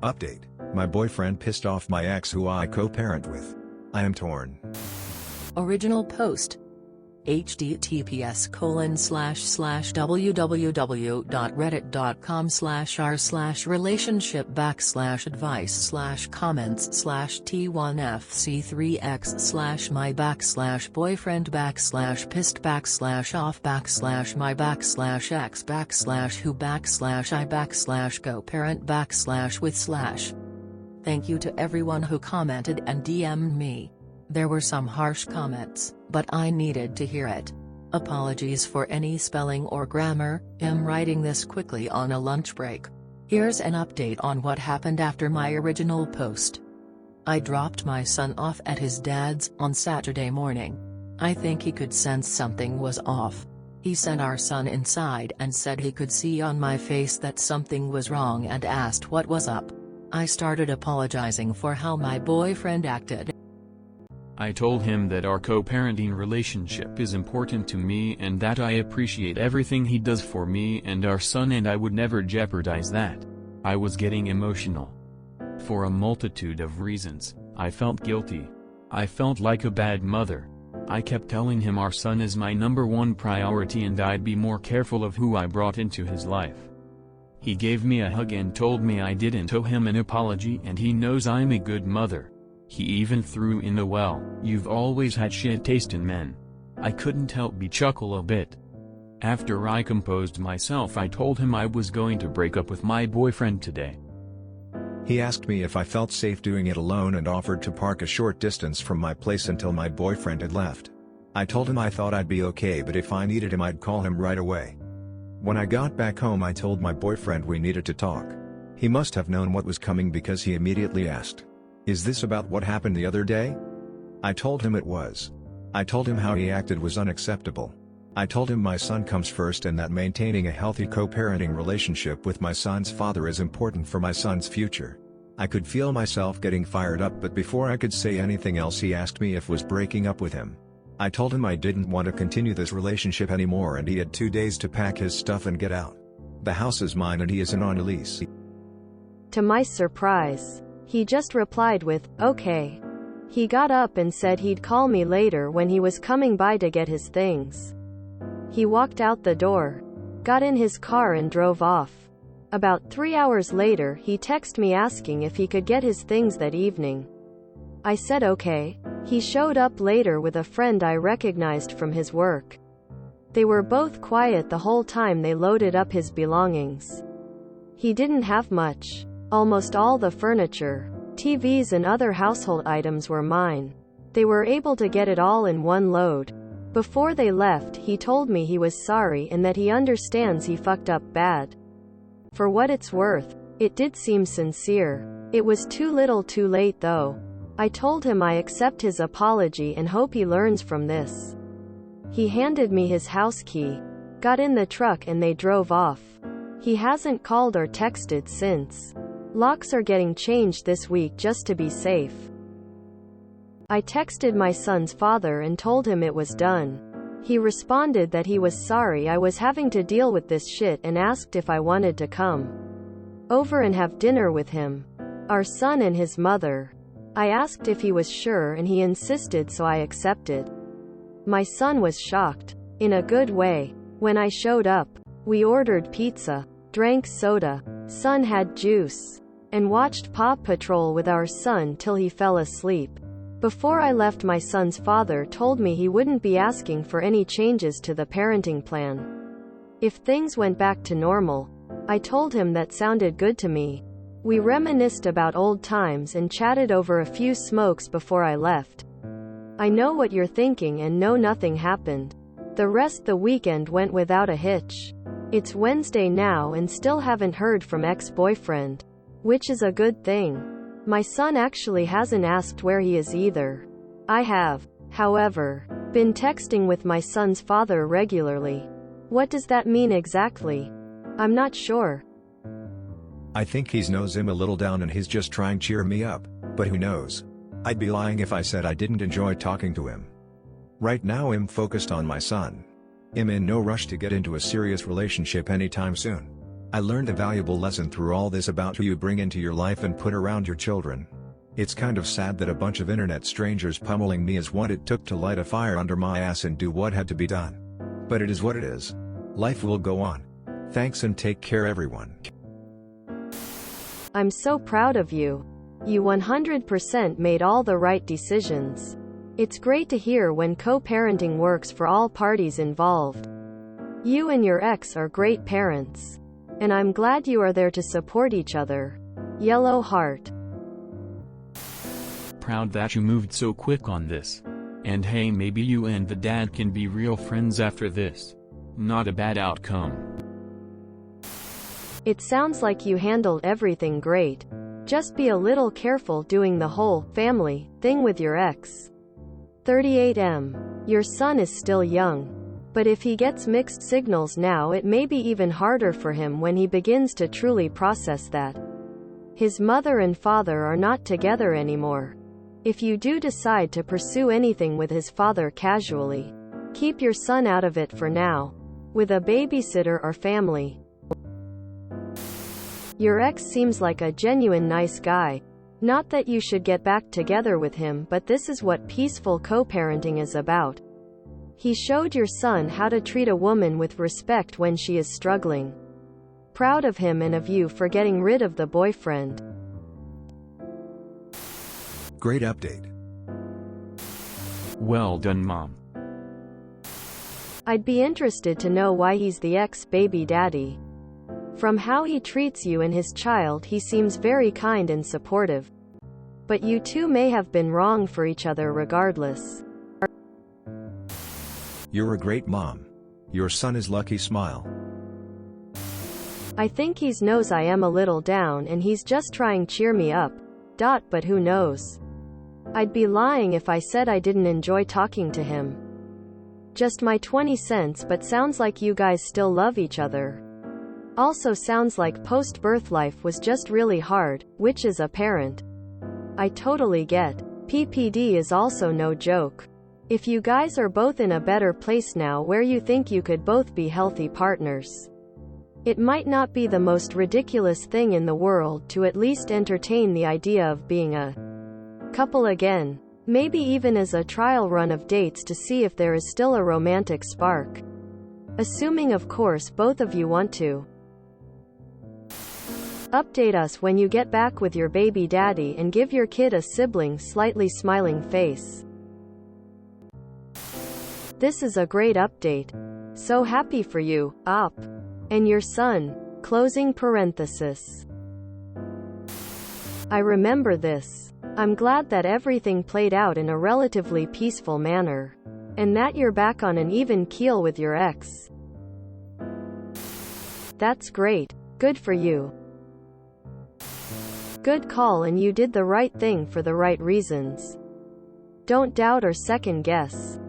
Update: my boyfriend pissed off my ex who I co-parent with. I am torn. Original post. https://www.reddit.com/r/relationship/my/boyfriend/pissed/off/my/co-parent/with/. Thank you to everyone who commented and DM'd me. There were some harsh comments, but I needed to hear it. Apologies for any spelling or grammar. I'm writing this quickly on a lunch break. Here's an update on what happened after my original post. I dropped my son off at his dad's on Saturday morning. I think he could sense something was off. He sent our son inside and said he could see on my face that something was wrong and asked what was up. I started apologizing for how my boyfriend acted. I told him that our co-parenting relationship is important to me and that I appreciate everything he does for me and our son, and I would never jeopardize that. I was getting emotional. For a multitude of reasons, I felt guilty. I felt like a bad mother. I kept telling him our son is my #1 priority and I'd be more careful of who I brought into his life. He gave me a hug and told me I didn't owe him an apology and he knows I'm a good mother. He even threw in the "well, you've always had shit taste in men." I couldn't help but chuckle a bit. After I composed myself, I told him I was going to break up with my boyfriend today. He asked me if I felt safe doing it alone and offered to park a short distance from my place until my boyfriend had left. I told him I thought I'd be okay, but if I needed him I'd call him right away. When I got back home I told my boyfriend we needed to talk. He must have known what was coming because he immediately asked, "Is this about what happened the other day?" I told him it was. I told him how he acted was unacceptable. I told him my son comes first and that maintaining a healthy co-parenting relationship with my son's father is important for my son's future. I could feel myself getting fired up, but before I could say anything else he asked me if I was breaking up with him. I told him I didn't want to continue this relationship anymore and he had 2 days to pack his stuff and get out. The house is mine and he isn't on a lease. To my surprise, he just replied with, "Okay." He got up and said he'd call me later when he was coming by to get his things. He walked out the door, got in his car and drove off. About 3 hours later he texted me asking if he could get his things that evening. I said okay. He showed up later with a friend I recognized from his work. They were both quiet the whole time they loaded up his belongings. He didn't have much. Almost all the furniture, TVs and other household items were mine. They were able to get it all in one load. Before they left he told me he was sorry and that he understands he fucked up bad. For what it's worth, it did seem sincere. It was too little too late though. I told him I accept his apology and hope he learns from this. He handed me his house key, got in the truck and they drove off. He hasn't called or texted since. Locks are getting changed this week just to be safe. I texted my son's father and told him it was done. He responded that he was sorry I was having to deal with this shit and asked if I wanted to come over and have dinner with him, our son and his mother. I asked if he was sure and he insisted, so I accepted. My son was shocked, in a good way. When I showed up, we ordered pizza, drank soda, son had juice, and watched Paw Patrol with our son till he fell asleep. Before I left, my son's father told me he wouldn't be asking for any changes to the parenting plan if things went back to normal. I told him that sounded good to me. We reminisced about old times and chatted over a few smokes before I left. I know what you're thinking and no, nothing happened. The rest the weekend went without a hitch. It's Wednesday now and still haven't heard from ex-boyfriend, which is a good thing. My son actually hasn't asked where he is either. I have, however, been texting with my son's father regularly. What does that mean exactly? I'm not sure. I think he knows him a little down and he's just trying to cheer me up, but who knows? I'd be lying if I said I didn't enjoy talking to him. Right now I'm focused on my son. I'm in no rush to get into a serious relationship anytime soon. I learned a valuable lesson through all this about who you bring into your life and put around your children. It's kind of sad that a bunch of internet strangers pummeling me is what it took to light a fire under my ass and do what had to be done. But it is what it is. Life will go on. Thanks and take care everyone. I'm so proud of you. You 100% made all the right decisions. It's great to hear when co-parenting works for all parties involved. You and your ex are great parents. And I'm glad you are there to support each other. Yellow heart. Proud that you moved so quick on this. And hey, maybe you and the dad can be real friends after this. Not a bad outcome. It sounds like you handled everything great. Just be a little careful doing the whole family thing with your ex. 38M. Your son is still young. But if he gets mixed signals now, it may be even harder for him when he begins to truly process that his mother and father are not together anymore. If you do decide to pursue anything with his father casually, keep your son out of it for now. With a babysitter or family. Your ex seems like a genuine nice guy. Not that you should get back together with him, but this is what peaceful co-parenting is about. He showed your son how to treat a woman with respect when she is struggling. Proud of him and of you for getting rid of the boyfriend. Great update. Well done, Mom. I'd be interested to know why he's the ex-baby daddy. From how he treats you and his child, he seems very kind and supportive. But you two may have been wrong for each other regardless. You're a great mom. Your son is lucky, smile. I think he knows I am a little down and he's just trying to cheer me up. But who knows? I'd be lying if I said I didn't enjoy talking to him. Just my 20 cents, but sounds like you guys still love each other. Also sounds like post-birth life was just really hard, which is apparent. I totally get. PPD is also no joke. If you guys are both in a better place now where you think you could both be healthy partners, it might not be the most ridiculous thing in the world to at least entertain the idea of being a couple again. Maybe even as a trial run of dates to see if there is still a romantic spark. Assuming, of course, both of you want to. Update us when you get back with your baby daddy and give your kid a sibling slightly smiling face. This is a great update. So happy for you, Op. And your son. Closing parenthesis. I remember this. I'm glad that everything played out in a relatively peaceful manner. And that you're back on an even keel with your ex. That's great. Good for you. Good call, and you did the right thing for the right reasons. Don't doubt or second guess.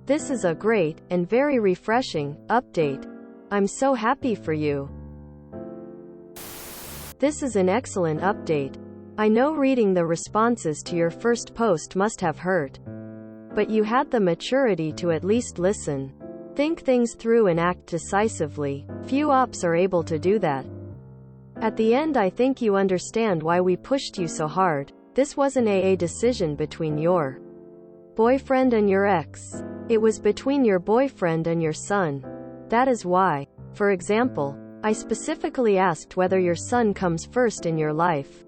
This is a great, and very refreshing, update. I'm so happy for you. This is an excellent update. I know reading the responses to your first post must have hurt. But you had the maturity to at least listen. Think things through and act decisively. Few ops are able to do that. At the end, I think you understand why we pushed you so hard. This wasn't a decision between your boyfriend and your ex. It was between your boyfriend and your son. That is why. For example, I specifically asked whether your son comes first in your life.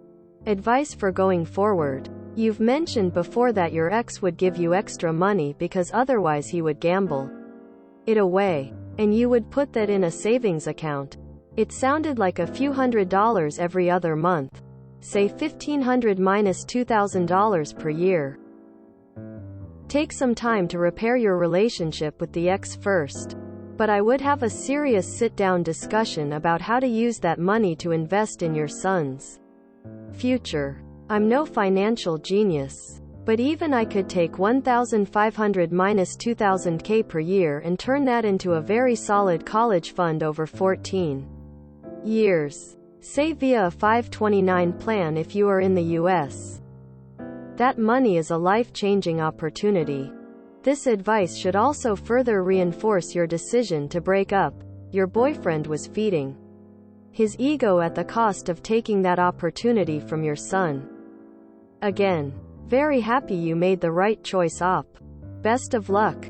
Advice for going forward. You've mentioned before that your ex would give you extra money because otherwise he would gamble it away. And you would put that in a savings account. It sounded like a few $100s every other month. Say $1,500 minus $2,000 per year. Take some time to repair your relationship with the ex first. But I would have a serious sit-down discussion about how to use that money to invest in your son's future. I'm no financial genius. But even I could take $1,500 minus $2,000K per year and turn that into a very solid college fund over 14 years. Say via a 529 plan if you are in the US. That money is a life-changing opportunity. This advice should also further reinforce your decision to break up. your boyfriend was feeding his ego at the cost of taking that opportunity from your son. Again, very happy you made the right choice op. Best of luck.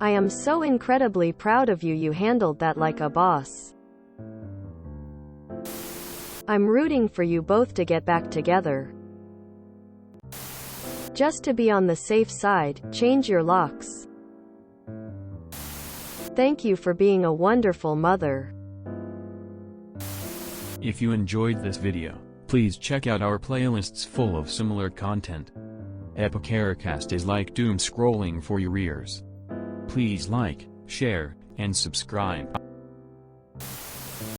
I am so incredibly proud of you. You handled that like a boss. I'm rooting for you both to get back together. Just to be on the safe side, change your locks. Thank you for being a wonderful mother. If you enjoyed this video, please check out our playlists full of similar content. Epicaricast is like doom scrolling for your ears. Please like, share, and subscribe.